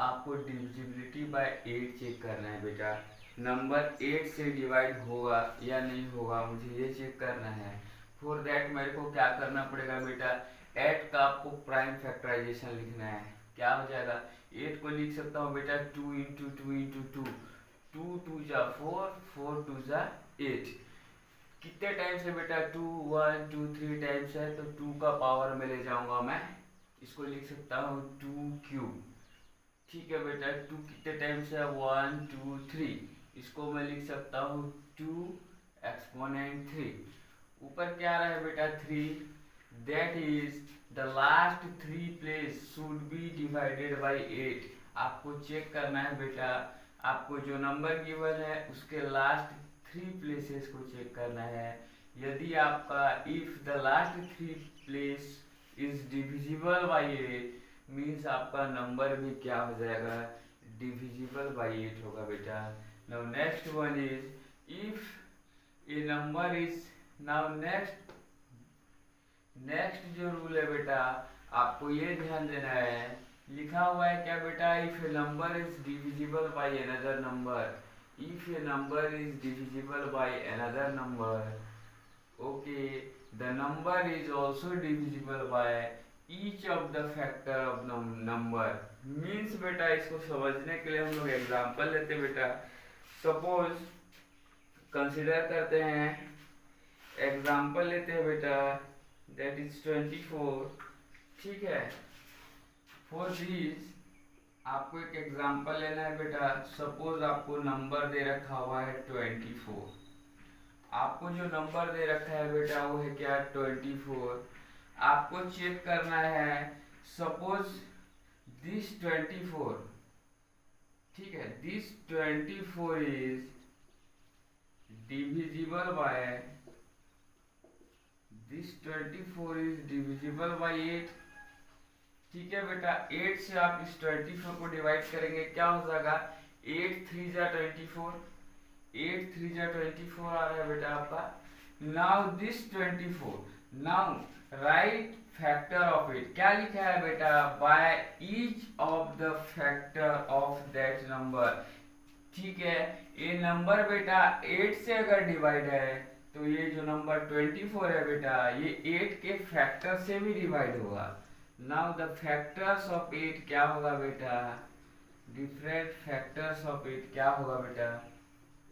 आपको divisibility bye 8 check करना है बेटा। नंबर 8 से डिवाइड होगा या नहीं होगा, मुझे ये चेक करना है। फॉर दैट मेरे को क्या करना पड़ेगा बेटा, 8 का आपको प्राइम फैक्टराइजेशन लिखना है। क्या हो जाएगा, 8 को लिख सकता हूँ बेटा 2 इंटू टू इंटू टू, 2 2 जा 4, 4 2 जा 8। कितने टाइम्स है बेटा, 2 1 2 3 टाइम्स है, तो 2 का पावर में ले जाऊंगा मैं, इसको लिख सकता हूँ 2 क्यूब। ठीक है बेटा, 2 कितने टाइम्स है, 1 2 3, इसको मैं लिख सकता हूँ 2 एक्सपोनेंट 3। ऊपर क्या रहा है बेटा 3, that is the last 3 place should be divided by 8। आपको चेक करना है बेटा, आपको जो नंबर गिवन है उसके लास्ट 3 प्लेसेस को चेक करना है। यदि आपका if the last 3 place is divisible bye 8 means आपका नंबर भी क्या हो जाएगा, डिविजिबल बाय 8 होगा बेटा। Now next one is if A number is, now next जो रूल है बेटा, आपको ये ध्यान देना है, लिखा हुआ है क्या बेटा, if A number is divisible by another number, if A number is divisible by another number, okay, the number is also divisible by each of the factor of number. Means बेटा इसको समझने के लिए हम लोग एग्जाम्पल लेते हैं बेटा। सपोज कंसिडर करते हैं, एग्जाम्पल लेते हैं बेटा, दैट इज 24। ठीक है, फॉर दिस आपको एक एग्जाम्पल लेना है बेटा। सपोज आपको नंबर दे रखा हुआ है 24, आपको जो नंबर दे रखा है बेटा वो है क्या, 24। आपको चेक करना है, सपोज दिस 24, ठीक है, this 24 is divisible by, this 24 is divisible bye 8। ठीक है बेटा, 8 से आप इस 24 को डिवाइड करेंगे, क्या हो जाएगा, 8 3 जा 24, 8 3 जा 24 आ रहा है बेटा आपका। Now this 24, now right factor of it, क्या लिखा है बेटा, by each of the factor of that number. ठीक है, ये नंबर बेटा 8 से अगर डिवाइड है तो ये जो नंबर 24 है बेटा ये 8 के फैक्टर से भी डिवाइड होगा। नाउ द फैक्टर्स ऑफ 8 क्या होगा बेटा, डिफरेंट फैक्टर्स ऑफ 8 क्या होगा बेटा,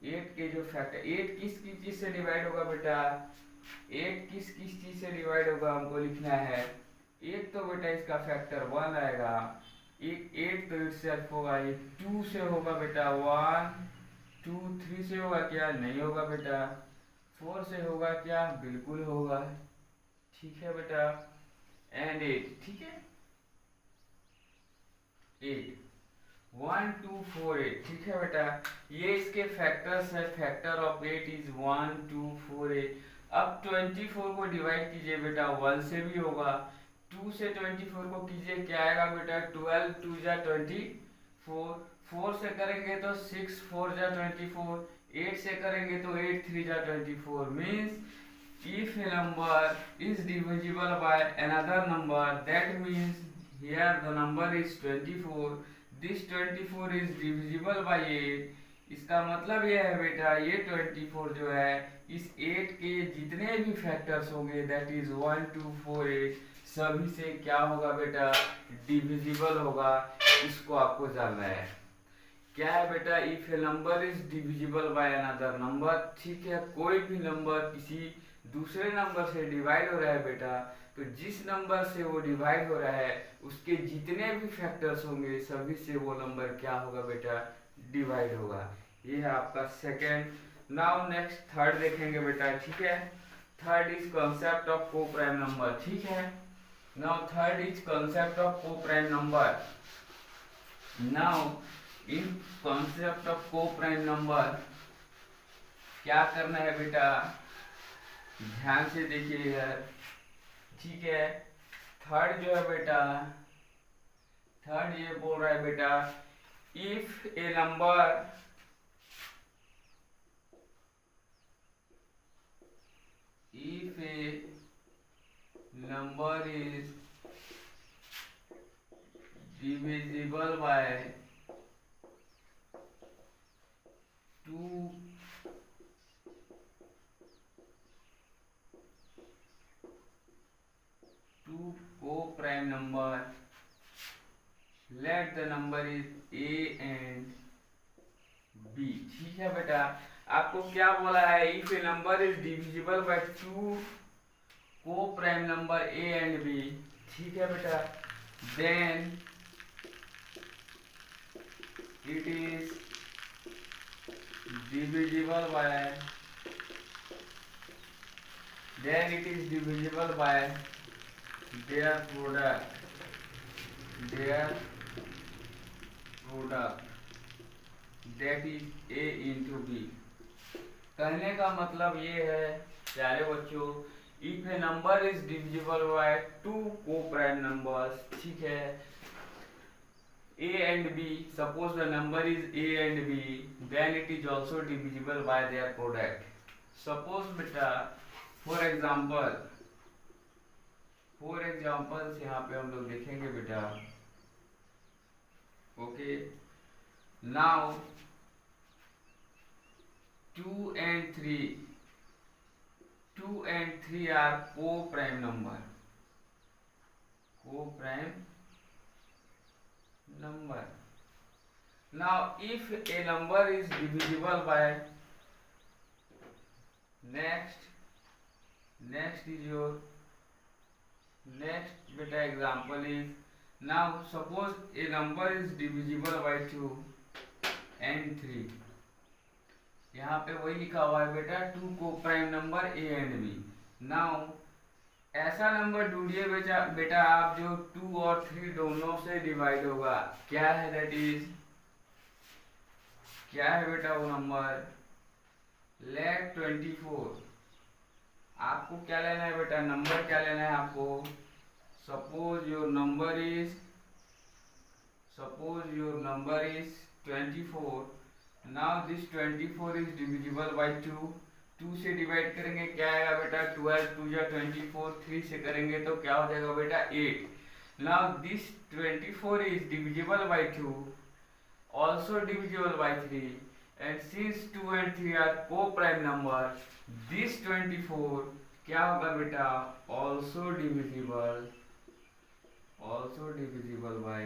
8 के जो फैक्टर, 8 किस किस चीज से डिवाइड होगा बेटा, 8 किस किस चीज से डिवाइड होगा हमको लिखना है। एक तो बेटा इसका फैक्टर 1 आएगा, एक 8 तो इटसेल्फ होगा, एक 2 से होगा बेटा 1 2, 3 से होगा क्या, नहीं होगा बेटा, 4 से होगा क्या, बिल्कुल होगा। ठीक है बेटा, एंड 8, ठीक है, 8 1 2 4 8, ठीक है बेटा, ये इसके फैक्टर्स है। Factor of 8 is 1 2 4 8। अब 24 को डिवाइड कीजिए बेटा, 1 से भी होगा, 2 से 24 को कीजिए, क्या आएगा बेटा, 12 2 जा 24, 4 से करेंगे तो 6 4 जा 24, 8 से करेंगे तो 8 3 जा 24। Means if a number is divisible by another number, that means here the number is 24, this 24 is divisible by 8। इसका मतलब यह है बेटा ये 24 जो है इस 8 के जितने भी फैक्टर्स होंगे दैट इज 1 2 4 8 सभी से क्या होगा बेटा, डिविजिबल होगा। इसको आपको जानना है क्या है बेटा, if A number is divisible by another number. ठीक है, कोई भी नंबर किसी दूसरे नंबर से डिवाइड हो रहा है बेटा, तो जिस नंबर से वो डिवाइड हो रहा है उसके जितने भी फैक्टर्स होंगे सभी से वो नंबर क्या होगा बेटा, डिवाइड होगा। ये है आपका सेकेंड। नाउ नेक्स्ट थर्ड देखेंगे बेटा। ठीक है, third is concept of coprime number. ठीक है, now third is concept of coprime number. Now in concept of coprime number क्या करना है बेटा, ध्यान से देखिए यार। ठीक है, थर्ड जो है बेटा, थर्ड ये बोल रहा है बेटा, if A number is divisible by 2 co-prime number. Let the number is A and B. ठीक है बेटा, आपको क्या बोला है? If a number is divisible by 2 co-prime number A and B, ठीक है बेटा, then it is divisible by their product that is A into B. कहने का मतलब ये है प्यारे बच्चों, if a number is divisible by 2 co-prime numbers, ठीक है, A and B, suppose the number is A and B, then it is also divisible by their product. Suppose बेटा, for examples यहाँ पे हम लोग देखेंगे बेटा. Okay, now 2 and 3 are co-prime number. Now if a number is divisible by next is your next beta example is, now suppose a number is divisible by 2 and 3. यहाँ पे वही लिखा हुआ है बेटा, 2 को prime number A and B. Now ऐसा number ढूंढिए बेटा आप जो 2 और 3 दोनों से डिवाइड होगा. क्या है? दैट इज क्या है बेटा वो नंबर? लेट 24. आपको क्या लेना है बेटा? नंबर क्या लेना है आपको? Suppose your number is 24. Now this 24 is divisible bye 2. 2 से डिवाइड करेंगे क्या आएगा बेटा? 12 2 जा 24. 3 से करेंगे तो क्या हो जाएगा बेटा? 8. Now this 24 is divisible bye 2, also divisible by 3, and since 2 and 3 are co-prime number, this 24 क्या होगा बेटा? also divisible by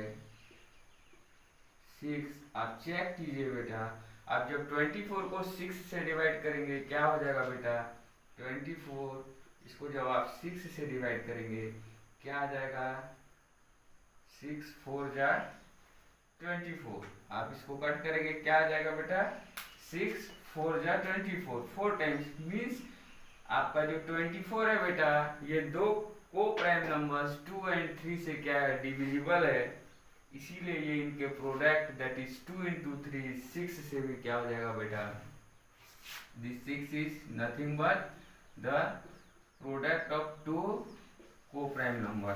6. आप चेक कीजिए बेटा, आप जब 24 को 6 से डिवाइड करेंगे क्या हो जाएगा बेटा? 24. इसको जब आप 6 से डिवाइड करेंगे क्या आ जाएगा? 6 4 जा 24. आप इसको कट करेंगे क्या आ जाएगा बेटा? 6 4 जा 24. 4 टाइम्स मीन्स आपका जो 24 है बेटा, ये दो को प्राइम नंबर्स 2 एंड 3 से क्या है? डिविजिबल है. इसीलिए ये इनके प्रोडक्ट दैट इज 2 into 3 6 से भी क्या हो जाएगा बेटा? This 6 is nothing but the product of 2 को प्राइम नंबर.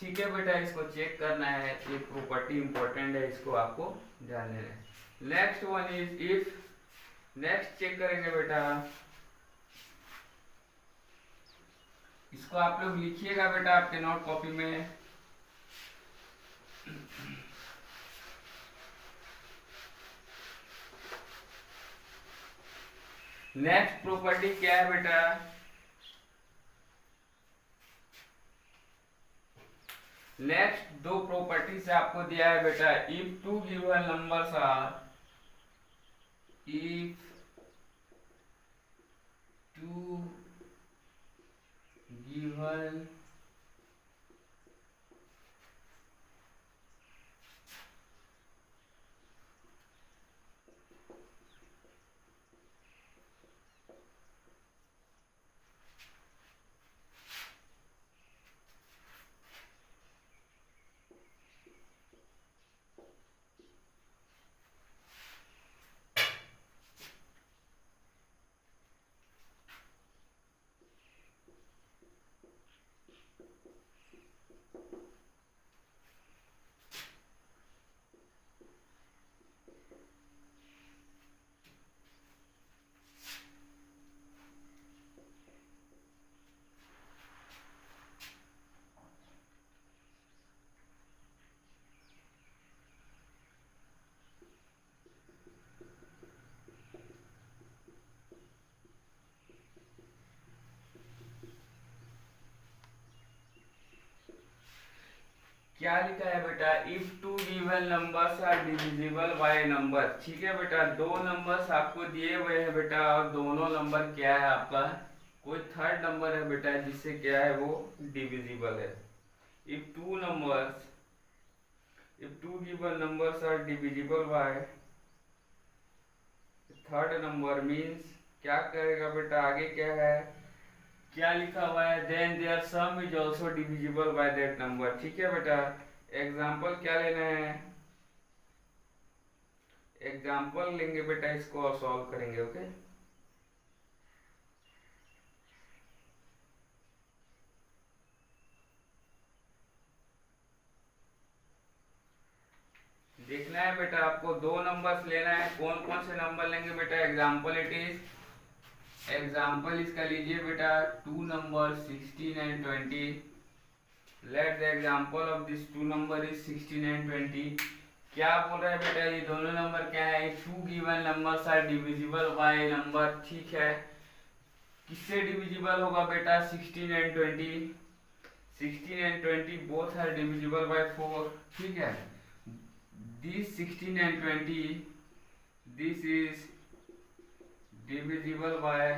ठीक है बेटा, इसको चेक करना है, ये प्रॉपर्टी इंपॉर्टेंट है, इसको आपको जानना है. Next one is if. Next check करेंगे बेटा, इसको आप लोग लिखिएगा बेटा आपके नोट कॉपी में. नेक्स्ट प्रॉपर्टी क्या है बेटा? नेक्स्ट दो प्रॉपर्टी से आपको दिया है बेटा. If 2 given numbers are, if 2 given क्या लिखा है बेटा, if two given numbers are divisible by number. ठीक है बेटा, दो नंबर्स आपको दिए हुए हैं बेटा, और दोनों नंबर क्या है आपका, कोई थर्ड नंबर है बेटा जिससे क्या है वो डिविजिबल है। If two given numbers are divisible by third number means क्या करेगा बेटा, आगे क्या है, क्या लिखा हुआ है, then their sum is also divisible by that number. ठीक है बेटा, एग्जांपल क्या लेना है, एग्जांपल लेंगे बेटा, इसको और सॉल्व करेंगे। ओके, देखना है बेटा, आपको दो नंबर्स लेना है। कौन कौन से नंबर लेंगे बेटा, एग्जांपल इसका लीजिए बेटा, two number 16 and 20। Let the example of this two number is 16 and 20। क्या बोल रहा है बेटा, ये दोनों नंबर क्या है, two given numbers are divisible by number. ठीक है, किससे डिविजिबल होगा बेटा, 16 and 20। 16 and 20 both are divisible by 4। ठीक है, this 16 and 20 this is divisible by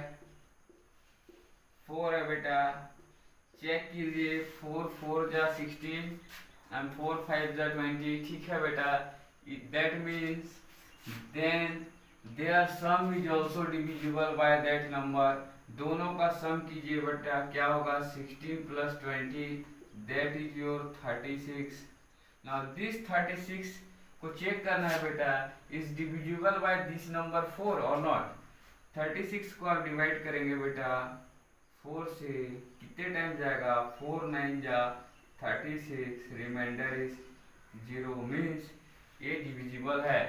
4 है बेटा। चेक कीजिए, 4 4 जा 16 एंड 4 5 जा 20। ठीक है बेटा, that means then their sum is also divisible by that number. दोनों का सम कीजिए बेटा, क्या होगा, 16 plus 20 that is your 36। Now this 36 को चेक करना है बेटा, is divisible by this number 4 और नॉट। 36 को आप डिवाइड करेंगे बेटा 4 से, कितने टाइम जाएगा, 4 9 जा 36, रिमाइंडर इज 0, मीन्स ये डिविजिबल है।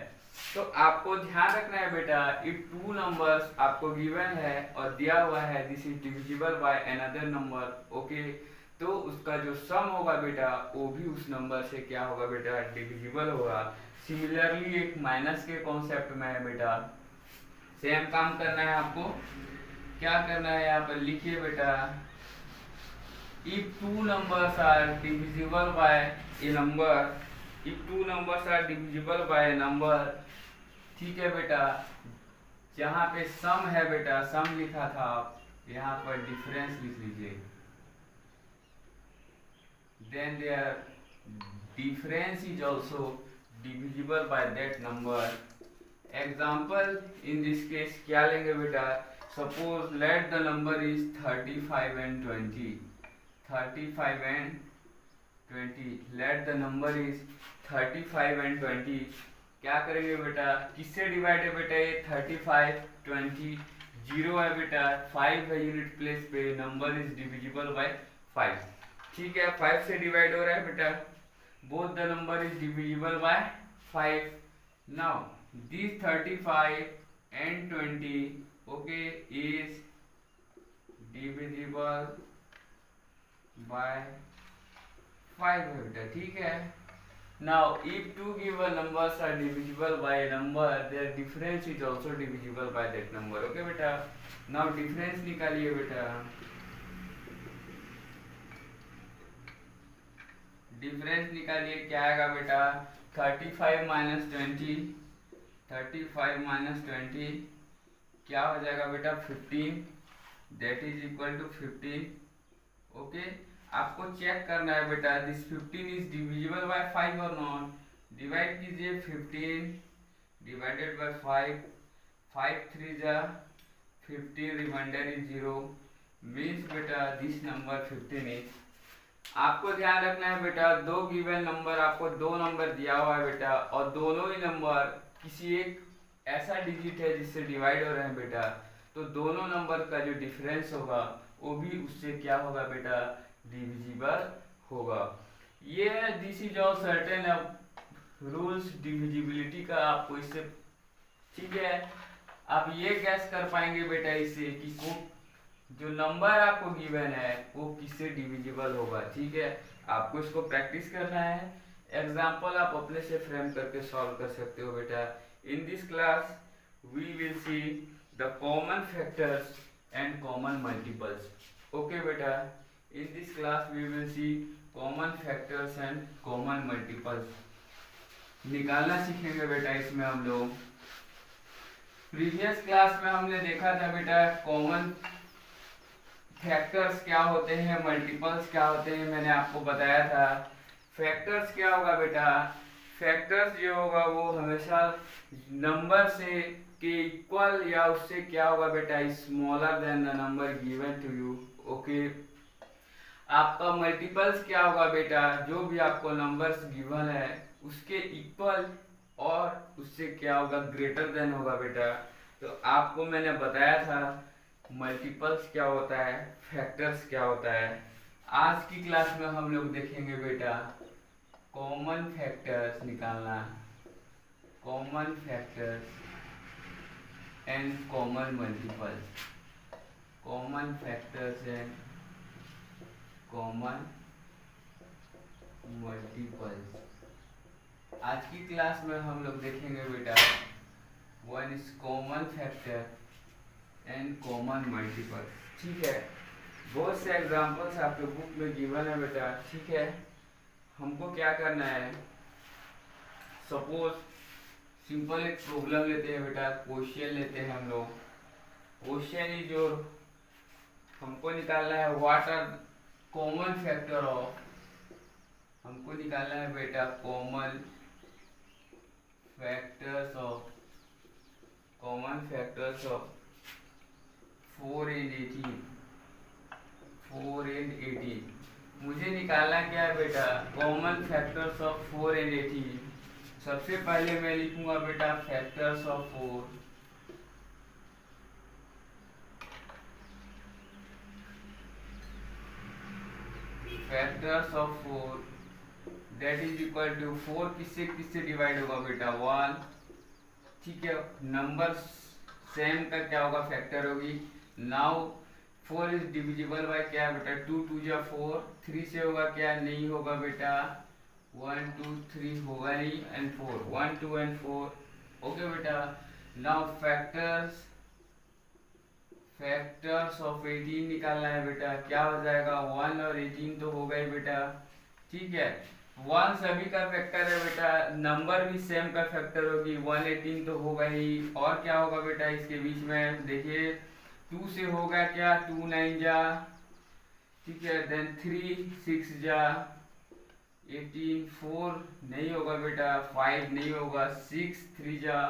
तो आपको ध्यान रखना है बेटा, इफ टू नंबर्स आपको गिवन है और दिया हुआ है this is divisible by another number, okay, तो उसका जो सम होगा बेटा वो भी उस नंबर से क्या होगा बेटा, डिविजिबल होगा। सिमिलरली एक माइनस के कॉन्सेप्ट में है बेटा, सेम काम करना है आपको। क्या करना है, यहाँ पर लिखिए बेटा, if two numbers are divisible by a number, if two numbers are divisible by number. ठीक है बेटा, जहाँ पे सम है बेटा, सम लिखा था, यहाँ पर डिफरेंस लिख लीजिए, then their difference is also divisible by that number. Example in this case क्या लेंगे बेटा, suppose let the number is 35 and 20। 35 and 20, let the number is 35 and 20। क्या करेंगे बेटा, किससे डिवाइड है बेटा, ये 35 20 0 है बेटा, 5 है यूनिट प्लेस पे, नंबर इज डिविजिबल बाय 5। ठीक है, 5 से डिवाइड हो रहा है बेटा, both the number is divisible bye 5। Now this 35 and 20 okay is divisible by 5 है बेटा। ठीक है, now if two given numbers are divisible by a number, their difference is also divisible by that number। okay बेटा, now difference निकालिए बेटा, difference निकालिए, क्या आएगा बेटा, 35 माइनस 20, 35 माइनस 20 क्या हो जाएगा बेटा, 15, that is equal to 15। Okay, आपको चेक करना है बेटा, दिस 15 इज डिविजिबल बाय 5 और नॉट। डिवाइड कीजिए, 15 डिवाइडेड बाय 5, 5 3 जा 15, रिमाइंडर इज 0, मीन्स बेटा दिस नंबर 15 इज। आपको ध्यान रखना है बेटा, दो गिवन नंबर, आपको दो नंबर दिया हुआ है बेटा, और दोनों ही नंबर किसी एक ऐसा डिजिट है जिससे डिवाइड हो रहे हैं बेटा, तो दोनों नंबर का जो डिफरेंस होगा वो भी उससे क्या होगा बेटा, डिविजिबल होगा। ये this is all certain rules divisibility का, आपको इससे, ठीक है, आप ये गैस कर पाएंगे बेटा इससे कि जो नंबर आपको गिवन है वो किससे डिविजिबल होगा। ठीक है, आपको इसको प्रैक्टिस करना है, एग्जाम्पल आप अपने से फ्रेम करके सॉल्व कर सकते हो बेटा। In this class we will see the common factors and common multiples. Okay बेटा, in this class we will see common factors and common multiples निकालना सीखेंगे बेटा। इसमें हम लोग प्रीवियस क्लास में हमने देखा था बेटा कॉमन फैक्टर्स क्या होते हैं, मल्टीपल्स क्या होते हैं, मैंने आपको बताया था। फैक्टर्स क्या होगा बेटा, फैक्टर्स जो होगा वो हमेशा नंबर से के इक्वल या उससे क्या होगा बेटा, smaller than the number given to you. Okay, आपका मल्टीपल्स क्या होगा बेटा, जो भी आपको नंबर्स गिवन है उसके इक्वल और उससे क्या होगा, ग्रेटर देन होगा बेटा। तो आपको मैंने बताया था मल्टीपल्स क्या होता है, फैक्टर्स क्या होता है। आज की क्लास में हम लोग देखेंगे बेटा कॉमन फैक्टर्स निकालना, common factors and common multiples, common factors and common multiples. आज की क्लास में हम लोग देखेंगे बेटा one is common factor and common multiple. ठीक है, बहुत से एग्जांपल्स आपके बुक में गिवन है बेटा। ठीक है, हमको क्या करना है, सपोज सिंपल एक प्रॉब्लम लेते हैं बेटा, क्वेश्चन लेते हैं हम लोग। क्वेश्चन ही जो हमको निकालना है what are common factor of, हमको निकालना है बेटा common factors of, common factors of 4 and 18, 4 and 18। मुझे निकालना क्या है बेटा, कॉमन फैक्टर्स ऑफ 4 and 18। सबसे पहले मैं लिखूंगा बेटा factors of 4, factors of 4 that is equal to 4 किससे किससे डिवाइड होगा बेटा, 1। ठीक है, नंबर सेम का क्या होगा, फैक्टर होगी। नाउ 4 इज डिविजिबल बाय क्या बेटा, 2 2 जा 4, 3 से होगा क्या, नहीं होगा बेटा, 1 2 3 होगा नहीं, एंड 4 1 2 एंड 4। ओके बेटा, नाउ फैक्टर्स, फैक्टर्स ऑफ 18 निकालना है बेटा। क्या हो जाएगा, 1 और 18 तो होगा ही बेटा। ठीक है, 1 सभी का फैक्टर है बेटा, नंबर भी सेम का फैक्टर होगी, 1 18 तो होगा ही। और क्या होगा बेटा इसके बीच में, देखिए 2 से होगा क्या, 2 9 जा, ठीक है, देन 3 6 जा, 18 4 नहीं होगा बेटा, 5 नहीं होगा, 6 3 जा,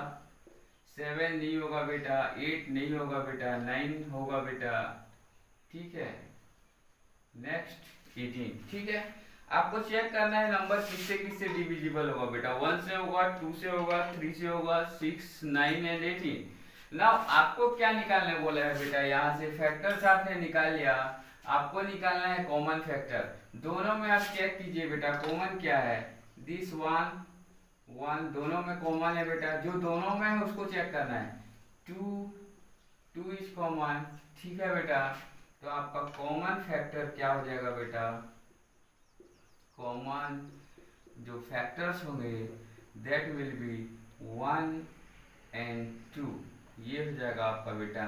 7 नहीं होगा बेटा, 8 नहीं होगा बेटा, 9 होगा बेटा। ठीक है, नेक्स्ट 18। ठीक है, आपको चेक करना है नंबर किससे किससे डिविजिबल होगा बेटा, 1 से होगा, 2 से होगा, 3 से होगा, 6 9 एंड 18। नाउ आपको क्या निकालने बोला है बेटा, यहाँ से फैक्टर्स आपने निकाल लिया, आपको निकालना है कॉमन फैक्टर। दोनों में आप चेक कीजिए बेटा कॉमन क्या है, दिस 1 1 दोनों में कॉमन है बेटा, जो दोनों में है उसको चेक करना है। 2 2 इज कॉमन। ठीक है बेटा, तो आपका कॉमन फैक्टर क्या हो जाएगा बेटा, कॉमन जो फैक्टर्स होंगे दैट विल बी 1 and 2। ये हो जाएगा आपका बेटा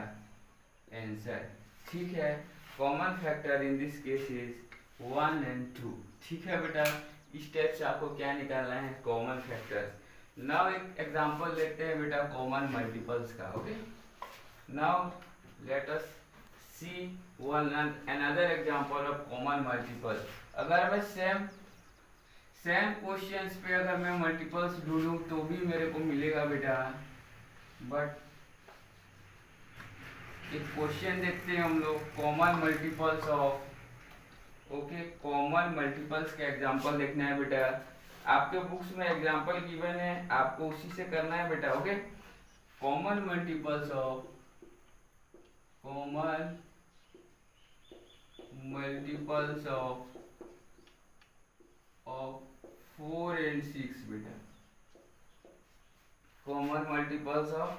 आंसर। ठीक है, common factor in this case is 1 and 2। ठीक है बेटा, इस टाइप से आपको क्या निकालना है, कॉमन फैक्टर्स। नाउ एक एग्जांपल लेते हैं बेटा कॉमन मल्टीपल्स का। Okay, now let us see one another example of common multiple. अगर मैं सेम क्वेश्चंस पे अगर मैं मल्टीपल्स ढूंढूं तो भी मेरे को मिलेगा बेटा, बट एक क्वेश्चन देखते हैं हम लोग common multiples of. Okay, common multiples का एग्जांपल देखना है बेटा, आपके बुक्स में एग्जांपल गिवन है, आपको उसी से करना है बेटा। Okay, common multiples of, common multiples of 4 and 6 बेटा, कॉमन मल्टीपल्स ऑफ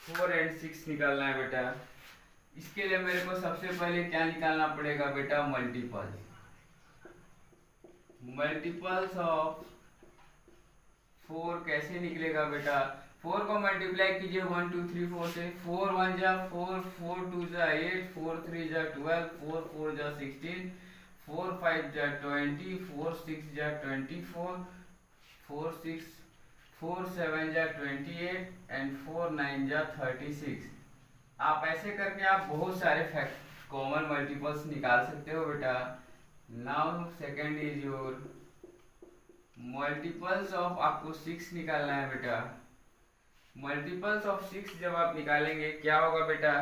4 and 6 निकालना है बेटा। इसके लिए मेरे को सबसे पहले क्या निकालना पड़ेगा बेटा, मल्टीपल्स। मल्टीपल्स ऑफ 4 कैसे निकलेगा बेटा, 4 को मल्टीप्लाई कीजिए 1 2 3 4 से, 4 1 जा 4, 4 2 जा 8, 4 3 जा 12, 4 4 जा 16, 4 5 जा 20, 4 6 जा 24, 4 6 4 7 जा 28 एंड 4 9 जा 36। आप ऐसे करके आप बहुत सारे फैक्ट कॉमन मल्टीपल्स निकाल सकते हो बेटा। Now second is your multiples of, आपको 6 निकालना है बेटा। मल्टीपल्स ऑफ 6 जब आप निकालेंगे क्या होगा बेटा,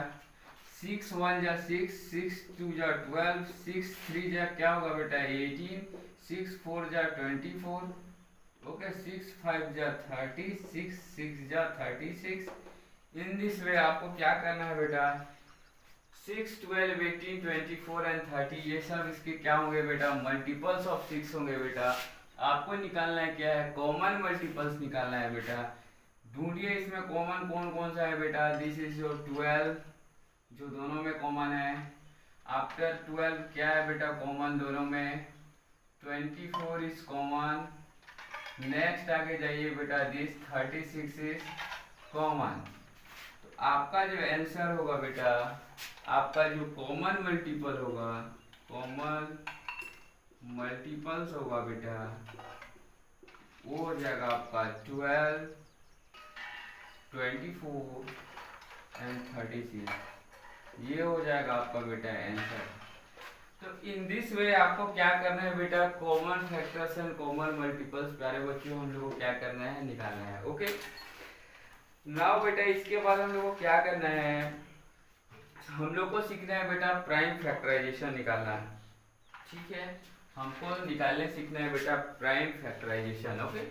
6 1 जा 6, 6 2 जा 12, 6 3 जा क्या होगा बेटा 18, 6 4 जा 24, ओके 6 5 जा 30, 6 6 जा 36। इन दिस वे आपको क्या करना है बेटा, 6 12 18 24 एंड 30 ये सब इसके क्या होंगे बेटा, मल्टीपल्स ऑफ 6 होंगे बेटा। आपको निकालना है क्या है, कॉमन मल्टीपल्स निकालना है बेटा। ढूंढिए इसमें कॉमन कौन कौन सा है बेटा। दिस इज योर 12 जो दोनों में कॉमन है। आफ्टर 12 क्या है बेटा कॉमन दोनों में, 24 इज कॉमन। नेक्स्ट आगे जाइए बेटा, दिस 36 इज कॉमन। तो आपका जो आंसर होगा बेटा, आपका जो कॉमन मल्टीपल होगा, कॉमन मल्टीपल्स होगा बेटा, वो हो जाएगा आपका 12 24 एंड 36। ये हो जाएगा आपका बेटा आंसर। तो इन दिस वे आपको क्या करना है बेटा, common factors and common multiples प्यारे बच्चों हम लोग को क्या करना है, निकालना है। ओके नाउ बेटा इसके बाद हम लोग को क्या करना है, हम लोग को सीखना है बेटा प्राइम फैक्टराइजेशन निकालना है। ठीक है, हमको निकालने सीखना है बेटा प्राइम फैक्टराइजेशन। ओके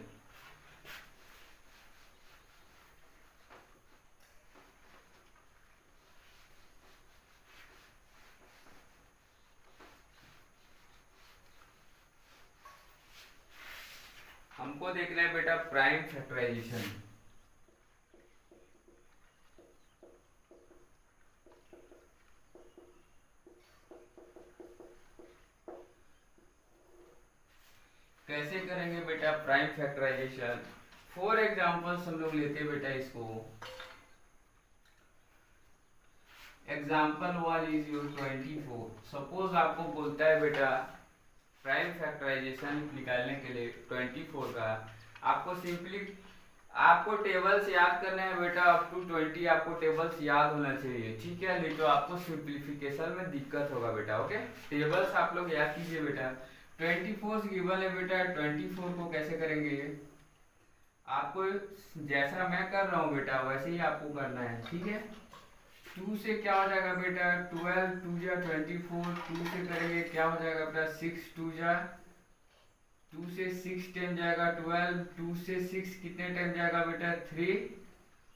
हमको देखना है बेटा प्राइम फैक्टराइजेशन। कैसे करेंगे बेटा प्राइम फैक्टराइजेशन। फॉर एग्जांपल्स हम लोग लेते हैं बेटा इसको। Example 1 is your 24। सपोज आपको बोलता है बेटा प्राइम फैक्टराइजेशन निकालने के लिए 24 का, आपको सिंपली आपको टेबल्स याद करने हैं बेटा, अप टू 20 आपको टेबल्स याद होना चाहिए। ठीक है, नहीं तो आपको सिंप्लीफिकेशन में दिक्कत होगा बेटा। ओके टेबल्स आप लोग याद कीजिए बेटा। 24 गिवन है बेटा, 24 को कैसे करेंगे, आपको जैसा मैं कर रहा हूँ बेटा वैसे ही आपको करना है। ठीक है, 2 से क्या हो जाएगा बेटा 12, 2 जा 24, 2 से करेंगे क्या हो जाएगा बेटा 6 2 जा 2 से 6 10 जाएगा 12, 2 से 6 कितने टाइम जाएगा बेटा 3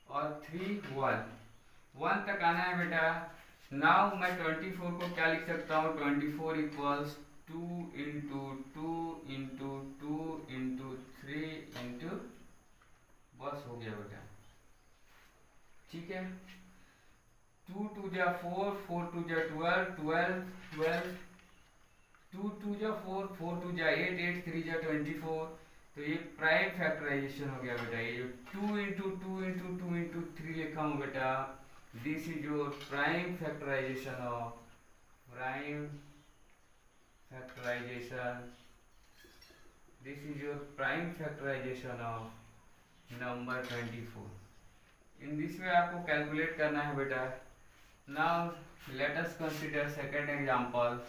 और 3 1 तक आना है बेटा। नाउ मैं 24 को क्या लिख सकता हूँ, 24 equals 2 into 2 into 2 into 3 into, बस हो गया बेटा। ठीक है, 2 2 जा 4, 4 2 जा 12, 12 12, 2 2 जा 4, 4 2 जा 8, 8 3 जा 24। तो ये प्राइम फैक्टराइजेशन हो गया बेटा। ये जो 2 इंटू 2 इंटू 2 इंटू 3 लिखा हूँ बेटा, this is your prime factorization of prime factorization. This is your prime factorization of number 24. In this way आपको कैलकुलेट करना है बेटा। Now let us consider second example.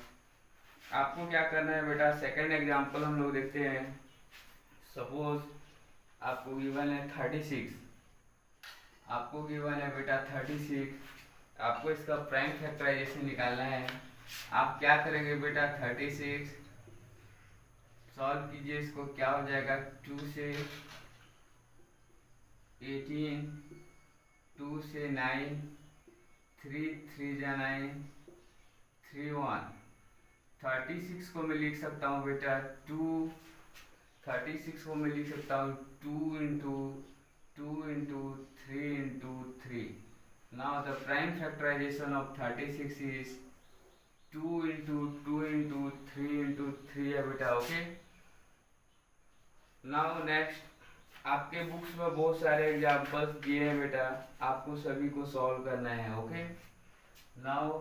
आपको क्या करना है बेटा, सेकंड एग्जाम्पल हम लोग देखते हैं। सपोज आपको गिवन है 36, आपको गिवन है बेटा 36, आपको इसका प्राइम फैक्टराइजेशन निकालना है। आप क्या करेंगे बेटा 36 सॉल्व कीजिए, इसको क्या हो जाएगा 2 से 18, 2 से 9, 3 3 जा 9, 3 1। 36 को मैं लिख सकता हूँ बेटा 2, 36 को मैं लिख सकता हूँ 2 into 2 into 3 into 3। Now the prime factorization of 36 is 2 into 2 into 3 into 3 है बेटा। ओके नाउ नेक्स्ट आपके बुक्स में बहुत सारे एग्जांपल्स दिए हैं बेटा, आपको सभी को सॉल्व करना है। ओके नाउ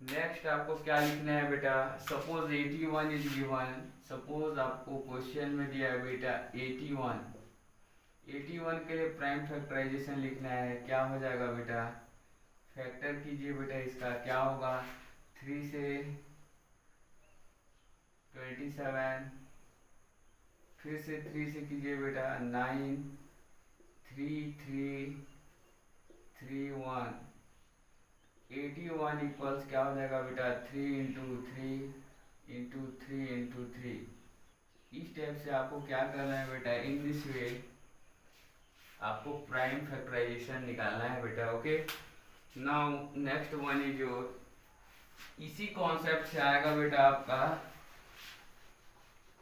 नेक्स्ट आपको क्या लिखना है बेटा, सपोज 81 इज गिवन, सपोज आपको क्वेश्चन में दिया है बेटा 81 के लिए प्राइम फैक्टराइजेशन लिखना है। क्या हो जाएगा बेटा, फैक्टर कीजिए बेटा, इसका क्या होगा, 3 से 27, फिर से 3 से कीजिए बेटा 9, 3 3 3 1, 81 इक्वल्स क्या हो जाएगा बेटा, 3 इंटू 3 इंटू 3 इंटू 3। इस टाइप से आपको क्या करना है बेटा, इन दिस वे आपको प्राइम फैक्टराइजेशन निकालना है बेटा। Okay, now next one is your, इसी कॉन्सेप्ट से आएगा बेटा आपका,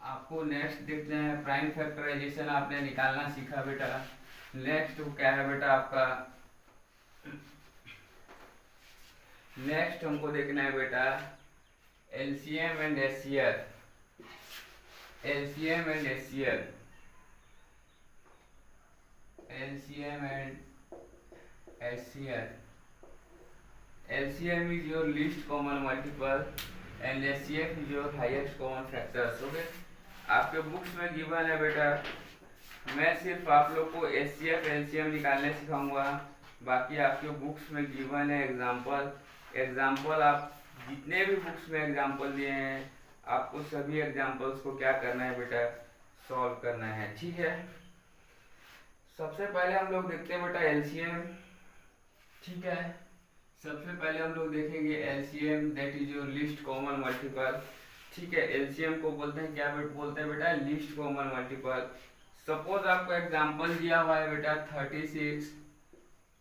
आपको नेक्स्ट देखते हैं प्राइम फैक्टराइजेशन आपने निकालना सीखा बेटा। नेक्स्ट क्या है बेटा आपका, नेक्स्ट हमको देखना है बेटा LCM and HCF, LCM and HCF, LCM and HCF. LCM is your least common multiple and HCF is your highest common factors। Okay, आपके बुक्स में गिवन है बेटा, मैं सिर्फ आप लोग को HCF LCM निकालने सिखाऊंगा, बाकी आपके बुक्स में गिवन है एग्जाम्पल आप जितने भी बुक्स में एग्जाम्पल दिए हैं आपको सभी एग्जाम्पल्स को क्या करना है बेटा, सॉल्व करना है। ठीक है, सबसे पहले हम लोग देखते हैं बेटा LCM। ठीक है, सबसे पहले हम लोग देखेंगे LCM, that is your list common multiple. ठीक है, LCM को बोलते हैं क्या बोलते हैं बेटा, लिस्ट कॉमन मल्टीपल। सपोज आपको एग्जांपल दिया हुआ है बेटा 36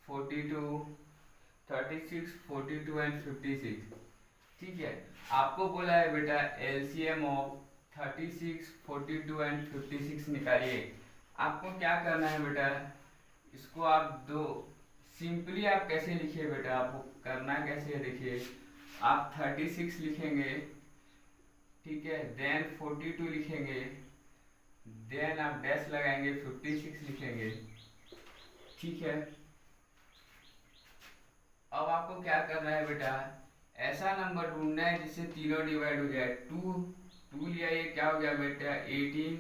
42 एंड 56। ठीक है, आपको बोला है बेटा LCM ऑफ 36 42 एंड 56 निकालिए। आपको क्या करना है बेटा, इसको आप दो सिंपली आप कैसे लिखिए बेटा, आपको करना कैसे है देखिए, आप 36 लिखेंगे, ठीक है, देन 42 लिखेंगे, देन आप डैश लगाएंगे, 56 लिखेंगे। ठीक है, अब आपको क्या करना है बेटा, ऐसा नंबर ढूंढना है जिससे तीनों डिवाइड हो जाए। 2 लिया, ये क्या हो गया बेटा 18,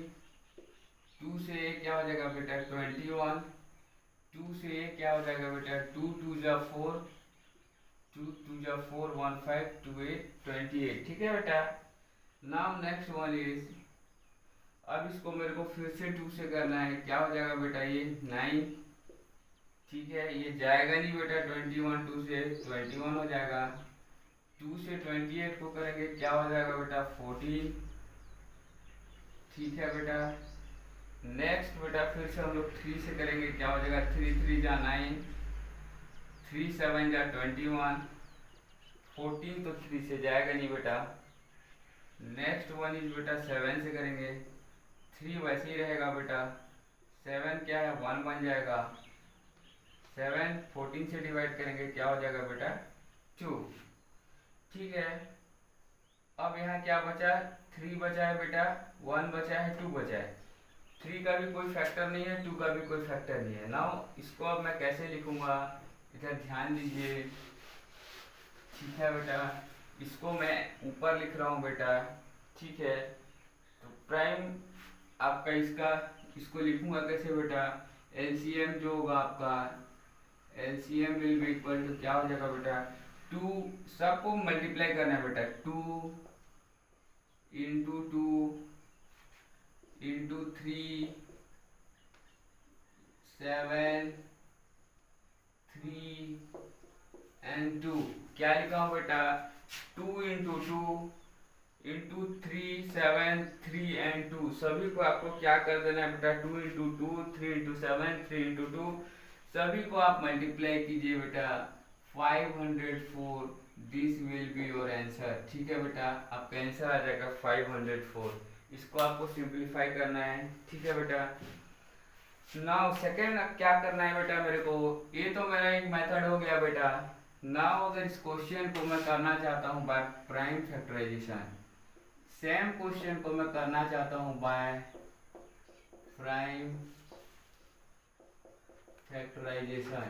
2 से ये क्या हो जाएगा बेटा 21, 2 से ये क्या हो जाएगा बेटा 2 2 जा 4, 2 2 जा 4, 1 5 2 8 28। ठीक है बेटा, नाउ नेक्स्ट वन इज, अब इसको मेरे को फिर से 2 से करना है, क्या हो जाएगा बेटा ये 9। ठीक है, ये जाएगा नहीं बेटा 21, 2 से 21 हो जाएगा, 2 से 28 को करेंगे, क्या हो जाएगा बेटा 14। ठीक है बेटा, नेक्स्ट बेटा फिर से हम लोग 3 से करेंगे, क्या हो जाएगा 3 3 जा 9, 3 7 जा 21, 14 तो 3 से जाएगा नहीं बेटा। नेक्स्ट वन इज बेटा 7 से करेंगे, 3 वैसे ही रहेगा बेटा, 7 क्या है 1 बन जाएगा, 7 14 से डिवाइड करेंगे, क्या हो जाएगा बेटा 2। ठीक है, अब यहाँ क्या बचा, 3 बचा है बेटा, 1 बचा है, 2 बचा है, 3 का भी कोई फैक्टर नहीं है, 2 का भी कोई फैक्टर नहीं है। नाउ इसको अब मैं कैसे लिखूंगा, इधर ध्यान दीजिए। ठीक है बेटा, इसको मैं ऊपर लिख रहा हूँ बेटा। ठीक है, तो प्राइम आपका इसको लिखूंगा कैसे बेटा, LCM जो होगा आपका, LCM will be equal to क्या हो जाएगा बेटा 2, सबको मल्टीप्लाई करना है बेटा, 2 इंटू 2 इंटू 3 7 3 एंड 2। क्या लिखा हूँ बेटा 2 इंटू 2 इंटू 3 7 3 एंड 2, सभी को आपको क्या कर देना है बेटा 2 इंटू 2 3 इंटू 7 3 इंटू 2, सभी को आप मल्टीप्लाई कीजिए बेटा 504, this will be your answer. ठीक है बेटा, आपका आंसर आ जाएगा 504। इसको आपको सिंप्लीफाई करना है। ठीक है बेटा, नाउ सेकेंड क्या करना है बेटा मेरे को, ये तो मेरा एक मेथड हो गया बेटा। नाउ अगर इस क्वेश्चन को मैं करना चाहता हूँ by prime factorization, same question को मैं करना चाहता हूँ बाय प्राइम फैक्टराइजेशन,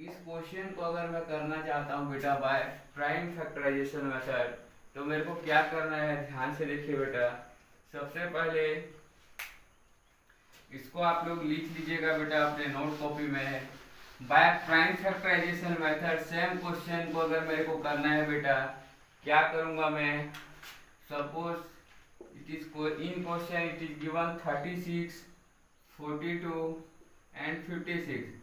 इस क्वेश्चन को अगर मैं करना चाहता हूँ बेटा बाय प्राइम फैक्टराइजेशन मेथड, तो मेरे को क्या करना है, ध्यान से देखिए बेटा। सबसे पहले इसको आप लोग लिख लीजिएगा बेटा अपने नोट कॉपी में। By prime factorization method same question को अगर मेरे को करना है बेटा, क्या करूंगा मैं, suppose it is in question it is given 36, 42 and 56।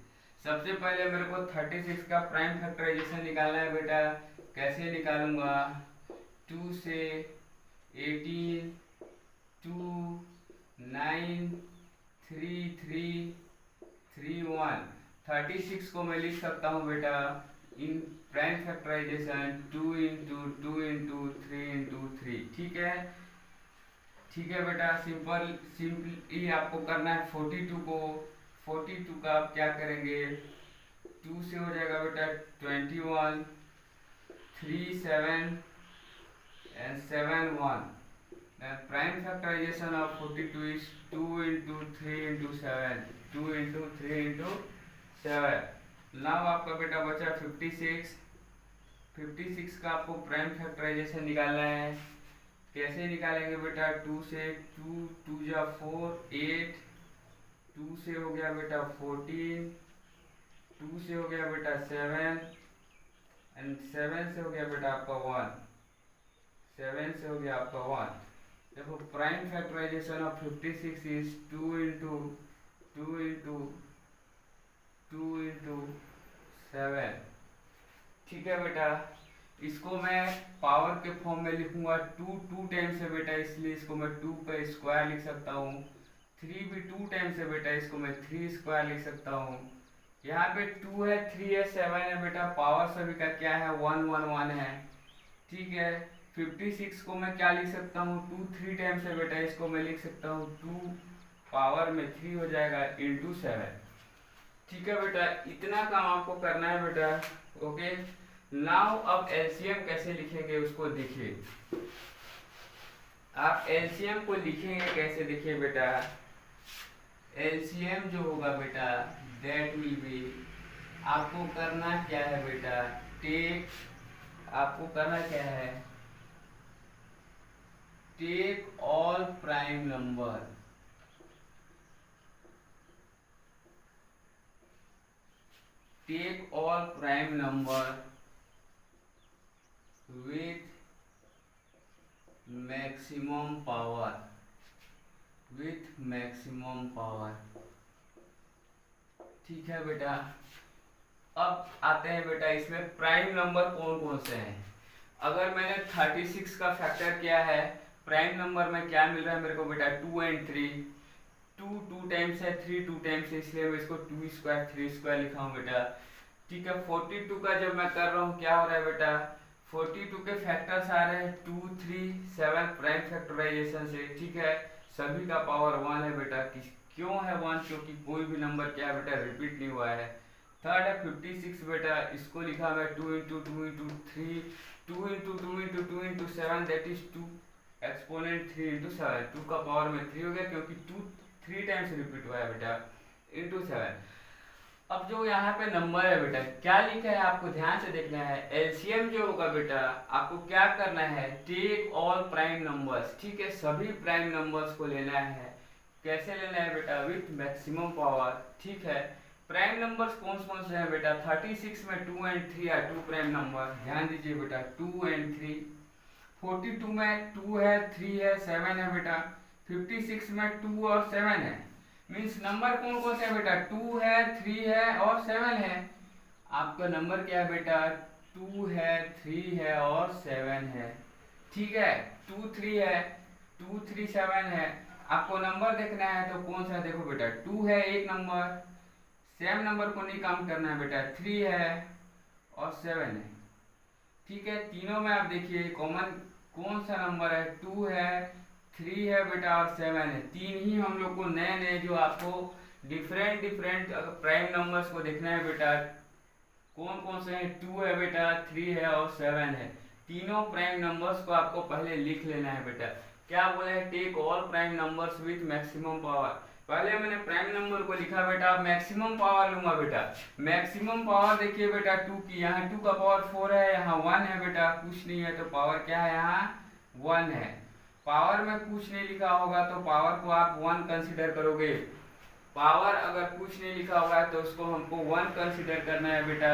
सबसे पहले मेरे को 36 का प्राइम फैक्टराइजेशन निकालना है बेटा। कैसे निकालूंगा, 2 से 18, 2, 9, 3, 3, 3, 1। 36 को मैं लिख सकता हूँ बेटा in prime factorization 2 into 2 into 3 into 3। ठीक है, ठीक है बेटा। सिंपली आपको करना है 42 को। 42 का आप क्या करेंगे, 2 से हो जाएगा बेटा 21, 3, 7 and 7, 1। Then prime factorization of 42 is 2 into 3 into 7, 2 into 3 into 7। now आपका बेटा बचा 56। 56 का आपको प्राइम फैक्टराइजेशन निकालना है। कैसे निकालेंगे बेटा, 2 से 2, 2 जा 4, 8, 2 से हो गया बेटा 14, 2 से हो गया बेटा 7 एंड 7 से हो गया बेटा आपका 1, 7 से हो गया आपका 1। देखो prime factorization of 56 is 2 into 2 into 2 into 7। ठीक है बेटा, इसको मैं पावर के फॉर्म में लिखूंगा 2 टाइम्स है बेटा, इसलिए इसको मैं 2 का स्क्वायर लिख सकता हूँ। 3 भी 2 टाइम्स है बेटा, इसको मैं 3 स्क्वायर लिख सकता हूँ। यहाँ पे 2 है, 3 है, 7 है बेटा, पावर सभी का क्या है, 1 1 1 है। ठीक है, 56 को मैं क्या लिख सकता हूँ, 2 3 टाइम्स है बेटा, इसको मैं लिख सकता हूँ 2 पावर में 3 हो जाएगा इंटू 7। ठीक है बेटा, इतना काम आपको करना है बेटा। ओके, नाउ अब एलसीएम कैसे लिखेंगे उसको देखिए। आप एलसीएम को लिखेंगे कैसे, देखिए बेटा। एलसीएम जो होगा बेटा दैट विल बी, आपको करना क्या है बेटा, टेक, आपको करना क्या है, take all prime number, take all prime number with maximum power, with maximum power। ठीक है बेटा, अब आते हैं बेटा इसमें प्राइम नंबर कौन कौन से हैं। अगर मैंने 36 का फैक्टर किया है, प्राइम नंबर में क्या मिल रहा है मेरे को बेटा, 2 एंड 3। 2 टाइम्स है, 3 2 टाइम्स है, इसलिए मैं इसको 2 स्क्वायर 3 स्क्वायर लिखा हूँ बेटा। ठीक है, 42 का जब मैं कर रहा हूँ क्या हो रहा है बेटा, 42 के फैक्टर्स आ रहे हैं 2 3 7 प्राइम फैक्टराइजेशन से। ठीक है, सभी का पावर 1 है बेटा। क्यों है 1, क्योंकि कोई भी नंबर क्या है बेटा रिपीट नहीं हुआ है। थर्ड है 56 बेटा, इसको लिखा मैं 2 into 2 into 3, 2 into 2 into 2 into 7, that is 2 exponent 3 into 7। 2 का पावर में 3 हो गया क्योंकि 2 3 टाइम्स रिपीट हुआ है बेटा, इंटू 7। अब जो यहाँ पे नंबर है बेटा, क्या लिखा है आपको ध्यान से देखना है। एलसीएम जो होगा बेटा, आपको क्या करना है, टेक ऑल प्राइम नंबर्स। ठीक है, सभी प्राइम नंबर्स को लेना है। कैसे लेना है बेटा, विथ मैक्सिमम पावर। ठीक है, प्राइम नंबर्स कौन कौन से हैं बेटा, 36 में 2 एंड 3 है 2 प्राइम नंबर, ध्यान दीजिए बेटा 2 एंड 3। 42 में 2 है, 3 है, 7 है बेटा। 56 में 2 और 7 है, मीन्स नंबर कौन कौन से है बेटा, 2 है, 3 है और 7 है। आपका नंबर क्या है बेटा, 2 है, 3 है और 7 है। ठीक है, 2 3 है, 2 3 7 है। आपको नंबर देखना है तो कौन सा है, देखो बेटा 2 है एक नंबर, सेम नंबर को नहीं काउंट करना है बेटा, 3 है और 7 है। ठीक है, तीनों में आप देखिए कॉमन कौन सा नंबर है, 2 है, 3 है बेटा और 7 है। तीन ही हम लोग को नए नए जो आपको डिफरेंट प्राइम नंबर्स को देखना है बेटा, कौन कौन से हैं, 2 है बेटा, 3 है और 7 है। तीनों प्राइम नंबर्स को आपको पहले लिख लेना है बेटा। क्या बोले हैं, take all prime numbers with maximum power. पहले मैंने प्राइम नंबर को लिखा बेटा, मैक्सिमम पावर लूंगा बेटा। मैक्सिमम पावर देखिए बेटा 2 की, यहाँ 2 का पावर 4 है, यहाँ 1 है बेटा, कुछ नहीं है तो पावर क्या है, यहाँ 1 है। पावर में कुछ नहीं लिखा होगा तो पावर को आप 1 कंसिडर करोगे। पावर अगर कुछ नहीं लिखा हुआ है तो उसको हमको 1 कंसिडर करना है बेटा।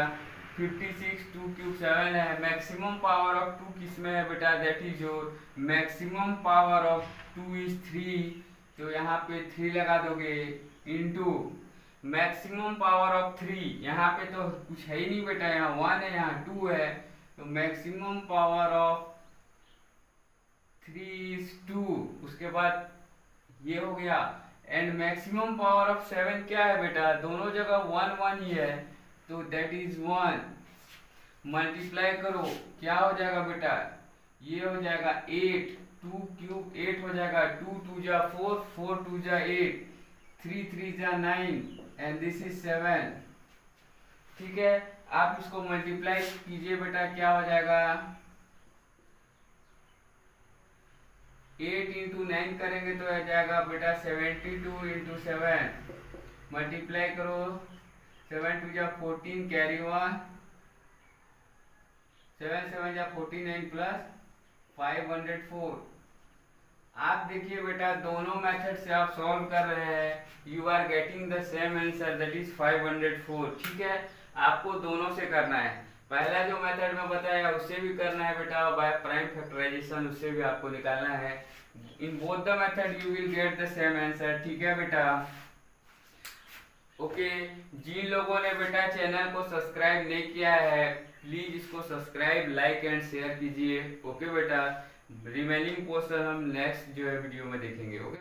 56 2 क्यूब 7 है। मैक्सिमम पावर ऑफ 2 किसमें है बेटा, that is your maximum power of 2 is 3, तो यहाँ पे 3 लगा दोगे, इनटू मैक्सिमम पावर ऑफ 3, यहाँ पे तो कुछ है ही नहीं बेटा, यहाँ 1 है, यहाँ 2 है, तो मैक्सिमम पावर ऑफ 3 इज 2। उसके बाद ये हो गया। एंड मैक्सिमम पावर ऑफ 7 क्या है बेटा, दोनों जगह 1 1 ही है, तो दैट इज 1। मल्टीप्लाई करो, क्या हो जाएगा बेटा, ये हो जाएगा 8, 2 क्यूब 8 हो जाएगा, 2 2 जा 4, 4 2 जा 8, 3 3 जा 9 एंड दिस इज 7। ठीक है, आप इसको मल्टीप्लाई कीजिए बेटा, क्या हो जाएगा, 8 इंटू 9 करेंगे तो आ जाएगा बेटा 72 इंटू 7। मल्टीप्लाई करो, 7 2 जा 14, कैरी 1, 7 7 जा 49 प्लस 504। आप देखिए बेटा, दोनों मेथड से आप सॉल्व कर रहे हैं, you are getting the same answer, that is 504। ठीक है, आपको दोनों से करना है। पहला जो मेथड में बताया उससे भी करना है बेटा, बाय प्राइम फैक्टराइजेशन उससे भी आपको निकालना है। In both the method you will get the same answer. ठीक है बेटा, ओके। जिन लोगों ने बेटा चैनल को सब्सक्राइब नहीं किया है, प्लीज इसको सब्सक्राइब, लाइक एंड शेयर कीजिए। ओके बेटा, रिमेनिंग पोर्शन हम नेक्स्ट जो है वीडियो में देखेंगे। ओके।